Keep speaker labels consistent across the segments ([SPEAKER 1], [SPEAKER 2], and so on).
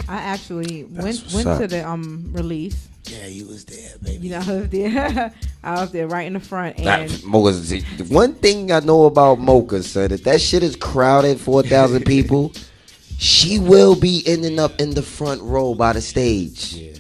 [SPEAKER 1] I actually went to the release.
[SPEAKER 2] Yeah, you was there, baby.
[SPEAKER 1] You know, I was there. I was there right in the front. And
[SPEAKER 2] Mocha's, one thing I know about Mocha, son, if that shit is crowded, 4,000 people, she will be ending up in the front row by the stage. Yeah.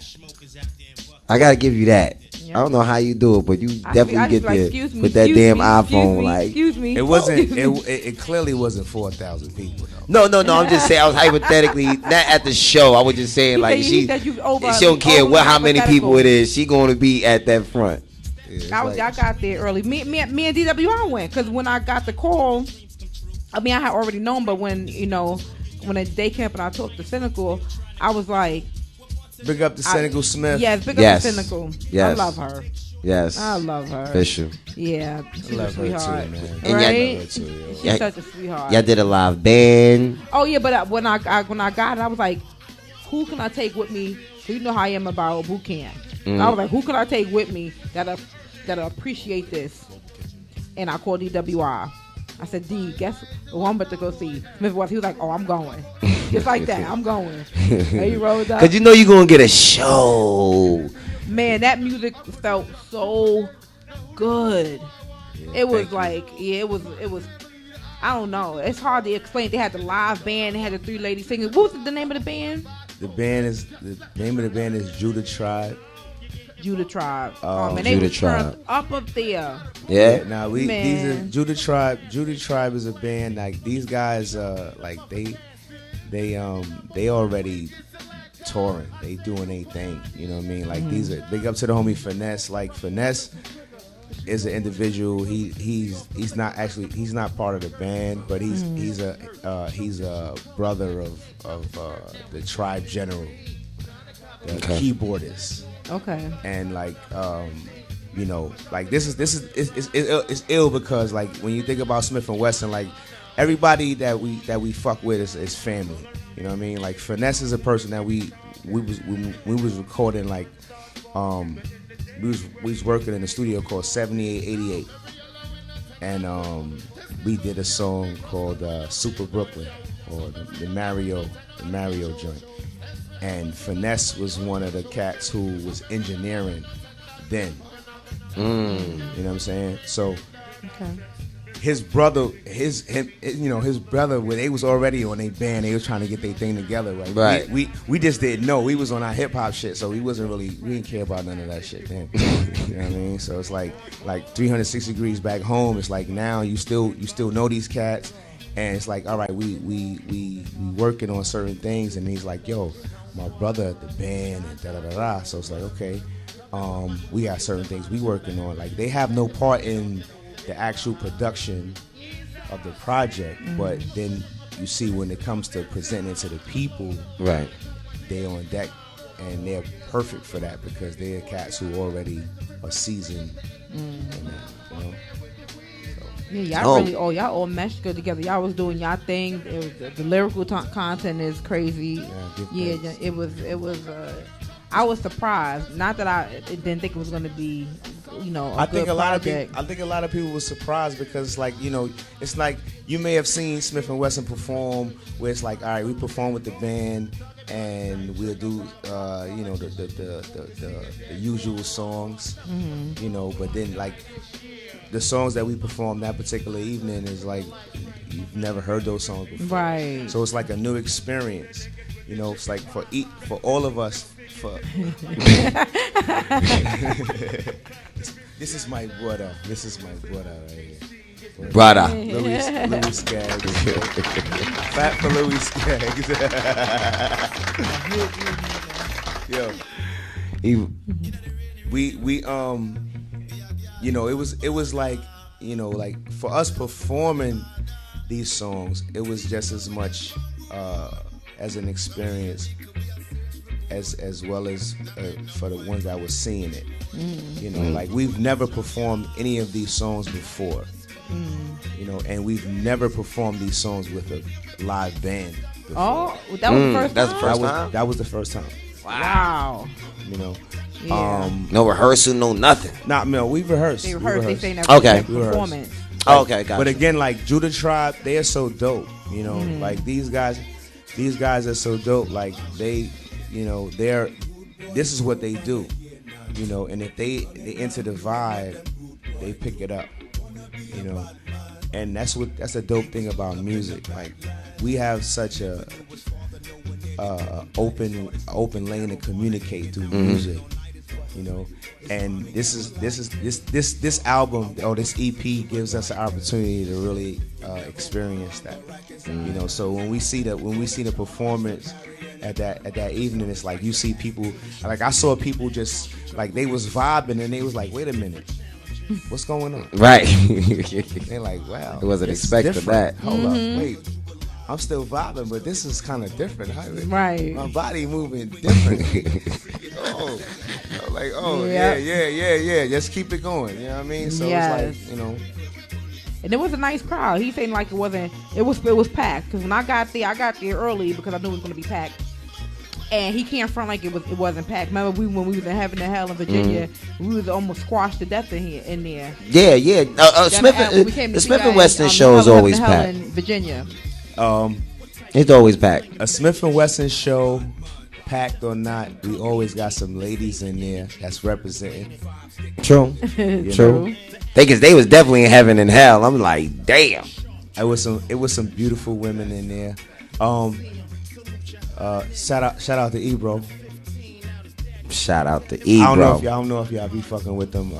[SPEAKER 2] I gotta give you that. Yep. I don't know how you do it, but you definitely get there with that damn iPhone. Like,
[SPEAKER 1] excuse me.
[SPEAKER 3] It wasn't. It clearly wasn't 4,000 people.
[SPEAKER 2] No. I'm just saying. I was hypothetically not at the show. I was just saying like she don't care how many people it is. She going to be at that front.
[SPEAKER 1] Yeah, I got there early. Me and DWI went because when I got the call, I mean I had already known, but when the day camp and I talked to Cynical, I was like.
[SPEAKER 3] Big up to Cynical Smif.
[SPEAKER 1] Yes, big up to Cynical.
[SPEAKER 2] Yes.
[SPEAKER 1] I love her.
[SPEAKER 2] Yes.
[SPEAKER 1] I love her.
[SPEAKER 2] Official.
[SPEAKER 1] Yeah. She's a sweetheart.
[SPEAKER 3] Too, man.
[SPEAKER 1] Right? She's such a sweetheart.
[SPEAKER 2] Y'all did a live band.
[SPEAKER 1] Oh, yeah, but when I got it, I was like, who can I take with me? So you know how I am about boot camp. I was like, who can I take with me that'll appreciate this? And I called DWI. I said, D, guess who I'm about to go see? Smif-n-Wessun. He was like, oh, I'm going. Just like that, I'm going. And he rolled up.
[SPEAKER 2] Because you know you're going to get a show.
[SPEAKER 1] Man, that music felt so good. Yeah, it was like, it was. I don't know. It's hard to explain. They had the live band. They had the 3 ladies singing. What was the name of the band?
[SPEAKER 3] The name of the band is Judah Tribe.
[SPEAKER 1] Judah Tribe.
[SPEAKER 2] And
[SPEAKER 1] they were turned up there.
[SPEAKER 2] Yeah.
[SPEAKER 3] Now these are Judah Tribe. Judah Tribe is a band like these guys. Like they already touring. They doing their thing. You know what I mean? Like these are big up to the homie Finesse. Like Finesse is an individual. He's not part of the band, but he's a brother of the Tribe General, the keyboardist.
[SPEAKER 1] Okay.
[SPEAKER 3] And like like this is ill because like when you think about Smif-n-Wessun, like everybody that we fuck with is family. You know what I mean? Like Finesse is a person that we was recording like we was working in a studio called 7888, and we did a song called Super Brooklyn or the Mario joint. And Finesse was one of the cats who was engineering then. You know what I'm saying? So his brother, his brother, when they was already on their band, they was trying to get their thing together, right?
[SPEAKER 2] Right.
[SPEAKER 3] We just didn't know. We was on our hip hop shit, so we didn't care about none of that shit then. You know what I mean? So it's like 360 degrees back home. It's like now you still know these cats, and it's like, all right, we working on certain things, and he's like, yo, my brother at the band and da-da-da-da. So it's like, okay, we got certain things we working on. Like, they have no part in the actual production of the project, but then you see when it comes to presenting it to the people,
[SPEAKER 2] right? They
[SPEAKER 3] on deck, and they're perfect for that because they're cats who already are seasoned in that, you know?
[SPEAKER 1] Yeah, y'all all meshed good together. Y'all was doing y'all thing. It was the lyrical content is crazy. Yeah, it was. I was surprised. Not that I didn't think it was going to be, I think a lot
[SPEAKER 3] of people were surprised because, like, it's like you may have seen Smif-n-Wessun perform, where it's like, all right, we perform with the band and we'll do, the usual songs, but then like. The songs that we performed that particular evening is like you've never heard those songs before,
[SPEAKER 1] right?
[SPEAKER 3] So it's like a new experience, It's like for all of us. This is my brother. This is my brother right here.
[SPEAKER 2] Brother.
[SPEAKER 3] Louis Skaggs. Fat for Louis Skaggs. Yo, we it was like, like for us performing these songs, it was just as much as an experience as well as for the ones that was seeing it. Like we've never performed any of these songs before, and we've never performed these songs with a live band before.
[SPEAKER 1] Oh, that was the first time?
[SPEAKER 2] That's the first time?
[SPEAKER 3] That was the first time.
[SPEAKER 1] Wow.
[SPEAKER 2] Yeah. No rehearsal, no nothing.
[SPEAKER 3] We rehearsed.
[SPEAKER 1] They rehearsed. They say that
[SPEAKER 2] okay.
[SPEAKER 1] Performance.
[SPEAKER 2] Okay, gotcha.
[SPEAKER 3] But again, like Judah Tribe, they are so dope. Like these guys, these guys are so dope. Like they, you know, this is what they do, you know. And if they enter the vibe, they pick it up, you know. And that's a dope thing about music. Like we have such a open lane to communicate through music, you know. And this album or this EP gives us an opportunity to really experience that, you know. So when we see the performance at that evening, it's like you see people. Like I saw people just like they was vibing and they was like, wait a minute, what's going on?
[SPEAKER 2] Right.
[SPEAKER 3] They're like, wow,
[SPEAKER 2] I wasn't expecting that.
[SPEAKER 3] Hold up, wait. I'm still vibing, but this is kind of different.
[SPEAKER 1] Right.
[SPEAKER 3] My body moving different. Oh, like, yeah. Just keep it going. You know what I mean? So
[SPEAKER 1] Yes.
[SPEAKER 3] it's like, you know.
[SPEAKER 1] And it was a nice crowd. He saying like it was packed. Because when I got there early because I knew it was going to be packed. And he can't front like it wasn't packed. Remember when we was in Heaven and Hell in Virginia, we was almost squashed to death in there.
[SPEAKER 2] Yeah. The Smif-n-Wessun show is always packed.
[SPEAKER 1] In Virginia.
[SPEAKER 2] It's always packed.
[SPEAKER 3] A Smif-n-Wessun show, packed or not, we always got some ladies in there that's representing.
[SPEAKER 2] True. True. They was definitely in Heaven and Hell. I'm like, damn.
[SPEAKER 3] It was some beautiful women in there. Shout out to Ebro.
[SPEAKER 2] Shout out to Ebro.
[SPEAKER 3] I don't know if y'all be fucking with them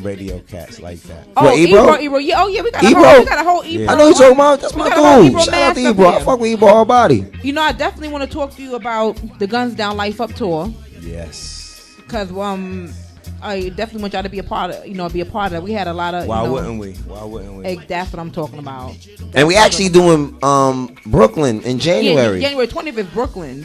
[SPEAKER 3] radio cats like that.
[SPEAKER 1] Oh,
[SPEAKER 2] what, Ebro?
[SPEAKER 1] Ebro. Yeah, oh yeah, we got
[SPEAKER 2] Ebro?
[SPEAKER 1] a whole Ebro.
[SPEAKER 2] I know you talking about. That's my dude. Shout out to Ebro. I fuck with Ebro all body.
[SPEAKER 1] You know, I definitely want to talk to you about the Guns Down Life Up tour.
[SPEAKER 3] Yes.
[SPEAKER 1] Because I definitely want y'all to be a part of. We had a lot of.
[SPEAKER 3] Why wouldn't we?
[SPEAKER 1] That's what I'm talking about.
[SPEAKER 2] And we actually doing Brooklyn in January.
[SPEAKER 1] Yeah, January 20th is Brooklyn.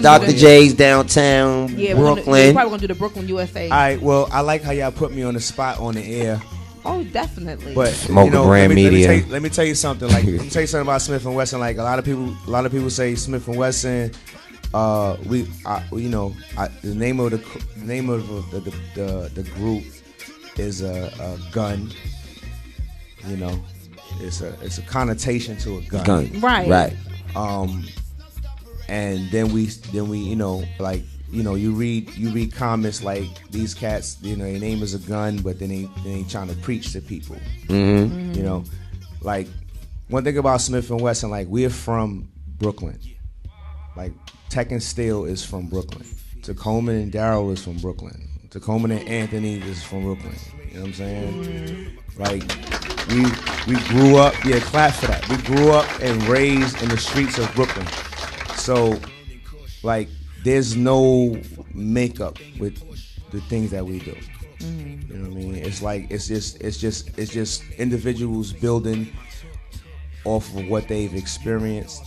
[SPEAKER 2] Dr. J's downtown, Brooklyn.
[SPEAKER 1] We're probably gonna do the Brooklyn, USA.
[SPEAKER 3] All right. Well, I like how y'all put me on the spot on the air.
[SPEAKER 1] Oh, definitely.
[SPEAKER 3] But
[SPEAKER 2] Mocha Brand Media.
[SPEAKER 3] Let me tell you something. Like, let me tell you something about Smif-n-Wessun. Like a lot of people say Smif-n-Wessun. The name of the group is a gun. You know, it's a connotation to a gun.
[SPEAKER 1] Right.
[SPEAKER 3] And then we you read comments like these cats, their name is a gun, but then they ain't trying to preach to people.
[SPEAKER 2] Mm-hmm.
[SPEAKER 3] You know, like one thing about Smif-n-Wessun, like we're from Brooklyn. Like Tech and Steele is from Brooklyn. Tacoma and Darryl is from Brooklyn. Tacoma and Anthony is from Brooklyn. You know what I'm saying? Like we grew up. Yeah, clap for that. We grew up and raised in the streets of Brooklyn. So like there's no makeup with the things that we do. You know what I mean? It's like it's just individuals building off of what they've experienced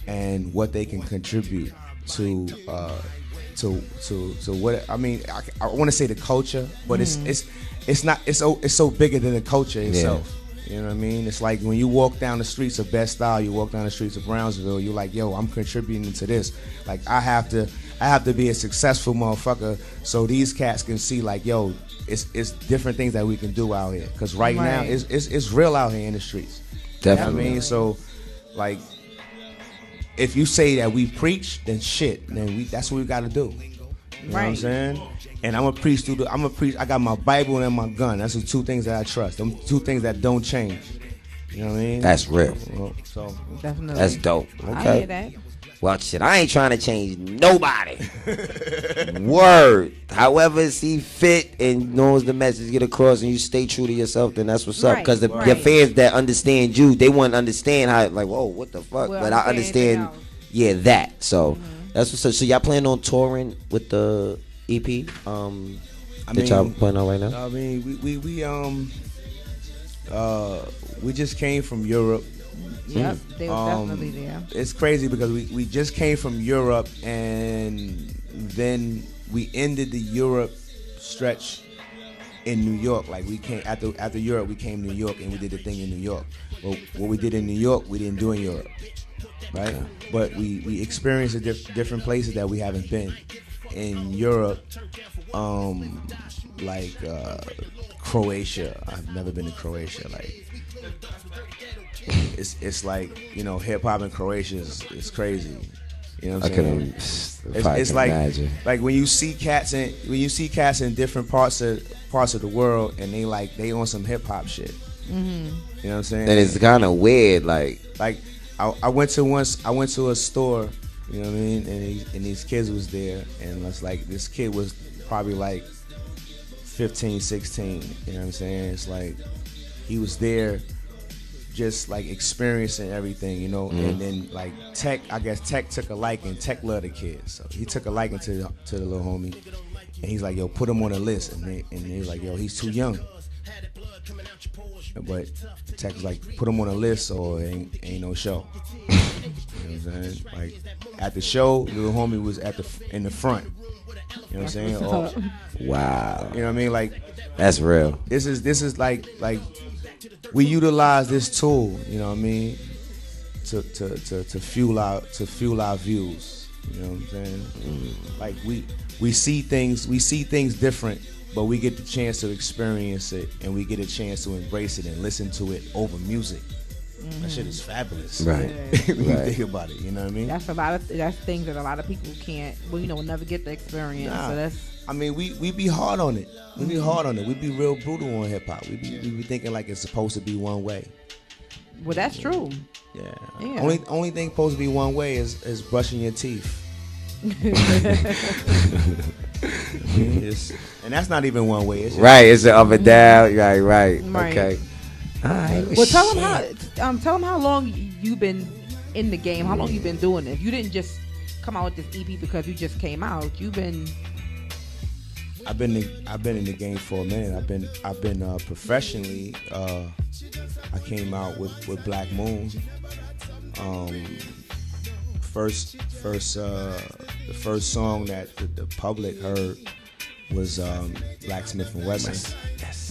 [SPEAKER 3] and what they can contribute to what I mean. I want to say the culture, but it's not. It's so bigger than the culture itself. Yeah. You know what I mean? It's like when you walk down the streets of Bed-Stuy, you walk down the streets of Brownsville, you're like, yo, I'm contributing to this. Like I have to be a successful motherfucker so these cats can see like, yo, it's different things that we can do out here. Because right now it's real out here in the streets.
[SPEAKER 2] Definitely.
[SPEAKER 3] You know what I mean? So like if you say that we preach, then shit, that's what we got to do. You know what I'm saying? And I'm a priest. I got my Bible and my gun. That's the two things that I trust. Them two things that don't change. You know what I mean?
[SPEAKER 2] That's real.
[SPEAKER 3] So
[SPEAKER 1] definitely.
[SPEAKER 2] That's dope. Okay.
[SPEAKER 1] I hear that.
[SPEAKER 2] Well, shit, I ain't trying to change nobody. Word. However, see fit and knows the message get across, and you stay true to yourself, then that's what's up. Because your fans that understand you, they want to understand how, like, whoa, what the fuck?
[SPEAKER 1] Well,
[SPEAKER 2] but I understand, that. So that's what's up. So y'all plan on touring with the EP? That y'all playing on right now?
[SPEAKER 3] I mean, we just came from Europe.
[SPEAKER 1] Yep, they were definitely there.
[SPEAKER 3] It's crazy because we just came from Europe and then we ended the Europe stretch in New York. Like we came after Europe, we came to New York and we did the thing in New York. Well, what we did in New York, we didn't do in Europe, right? But we experienced different places that we haven't been in Europe, like Croatia. I've never been to Croatia. Like it's like, you know, hip hop in Croatia is crazy. You know what I'm
[SPEAKER 2] I
[SPEAKER 3] saying? It's like
[SPEAKER 2] imagine.
[SPEAKER 3] Like when you see cats in different parts of the world and they on some hip hop shit. You know what I'm saying?
[SPEAKER 2] And it's kind of weird, like
[SPEAKER 3] I went to a store, you know what I mean, and these kids was there, and it's like this kid was probably like 15, 16, you know what I'm saying? It's like he was there just like experiencing everything, you know, and then like Tech took a liking. Tech loved the kids, so he took a liking to the little homie, and he's like, yo, put him on the list, and he's like, yo, he's too young. But Tech was like, put him on a list or ain't no show. You know what I'm saying? Like at the show, little homie was in the front. You know what I'm saying? Or,
[SPEAKER 2] wow.
[SPEAKER 3] you know what I mean? Like
[SPEAKER 2] That's real.
[SPEAKER 3] This is like we utilize this tool, you know what I mean, to fuel our views. You know what I'm saying? Like we see things different, but we get the chance to experience it, and we get a chance to embrace it and listen to it over music. That shit is fabulous.
[SPEAKER 2] Right.
[SPEAKER 3] When you think about it, you know what I mean?
[SPEAKER 1] That's things that a lot of people can't, well, you know, will never get the experience.
[SPEAKER 3] Nah.
[SPEAKER 1] So that's.
[SPEAKER 3] I mean, we be hard on it. We be hard on it. We be real brutal on hip hop. We be thinking like it's supposed to be one way.
[SPEAKER 1] Well, that's true.
[SPEAKER 3] Yeah. Only thing supposed to be one way is brushing your teeth. And that's not even one way. It's
[SPEAKER 2] Right, it's an up and down. Right. Okay. All right.
[SPEAKER 1] Well, tell them how long you've been in the game. How long you've been doing this? You didn't just come out with this EP because you just came out.
[SPEAKER 3] I've been in the game for a minute. I've been professionally. I came out with Black Moon. The first song that the public heard was Black Smif-n-Wessun.
[SPEAKER 2] Yes.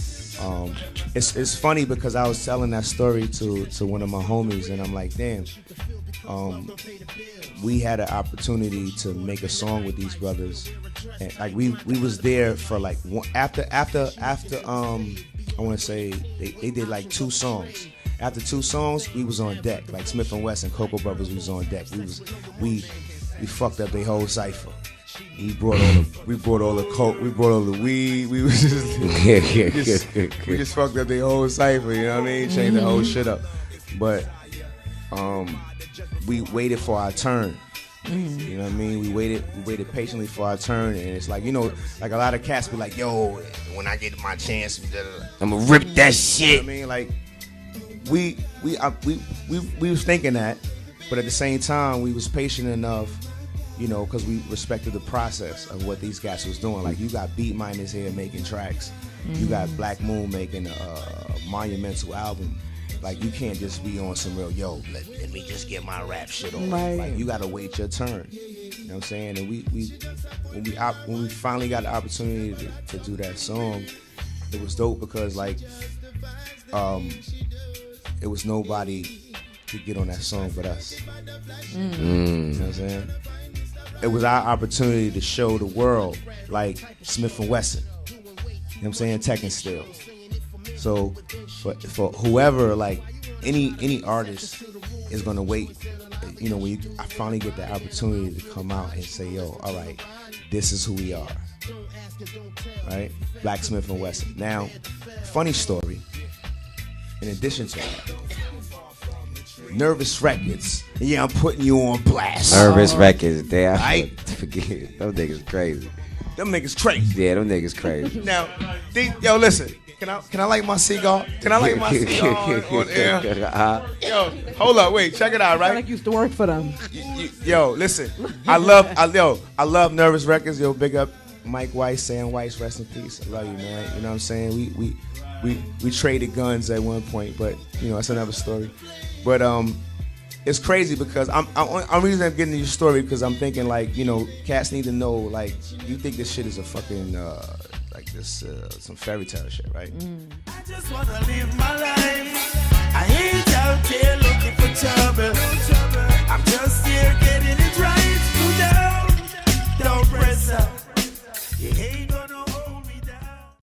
[SPEAKER 3] It's funny because I was telling that story to one of my homies, and I'm like, damn. We had an opportunity to make a song with these brothers, and like we was there for like after I want to say they did like 2 songs. After 2 songs, we was on deck. Like Smif-n-Wessun, Cocoa Brothers was on deck. We fucked up the whole cipher. We brought all the coke. We brought all the weed. We was we just fucked up the whole cipher. You know what I mean? Changed the whole shit up. But we waited for our turn. You know what I mean? We waited patiently for our turn, and it's like, you know, like a lot of cats be like, yo, when I get my chance,
[SPEAKER 2] I'm gonna rip that shit.
[SPEAKER 3] You know what I mean? Like we was thinking that, but at the same time, we was patient enough, you know, because we respected the process of what these guys was doing. Like, you got Beat Miners here making tracks. You got Black Moon making a monumental album. Like, you can't just be on some real, yo, let me just get my rap shit on.
[SPEAKER 1] Right.
[SPEAKER 3] Like, you gotta wait your turn. You know what I'm saying? And when we finally got the opportunity to do that song, it was dope because, like, it was nobody to get on that song but us. You know what I'm saying? It was our opportunity to show the world, like, Smif-n-Wessun. You know what I'm saying? Tech and Steele. So for whoever, like, any artist is gonna wait, you know, when I finally get the opportunity to come out and say, yo, all right, this is who we are. Right? Black Smif-n-Wessun. Now, funny story, in addition to that, Nervous Records. Yeah, I'm putting you on blast.
[SPEAKER 2] Nervous Records, damn.
[SPEAKER 3] Right?
[SPEAKER 2] Forget them niggas crazy.
[SPEAKER 3] Them niggas crazy.
[SPEAKER 2] Yeah, them niggas crazy.
[SPEAKER 3] Now, yo, listen. Can I light my cigar? Can I light my cigar on air? Yo, hold up, wait, check it out, right?
[SPEAKER 1] I like used to work for them.
[SPEAKER 3] Yo, listen. I love Nervous Records. Yo, big up Mike Weiss, Sam Weiss, rest in peace. I love you, man. You know what I'm saying? We traded guns at one point, but you know, that's another story. But it's crazy because I'm reason I'm getting to your story because I'm thinking, like, you know, cats need to know, like, you think this shit is a fucking like this some fairy tale shit, right?
[SPEAKER 4] I just wanna live my life. I ain't out there looking for trouble.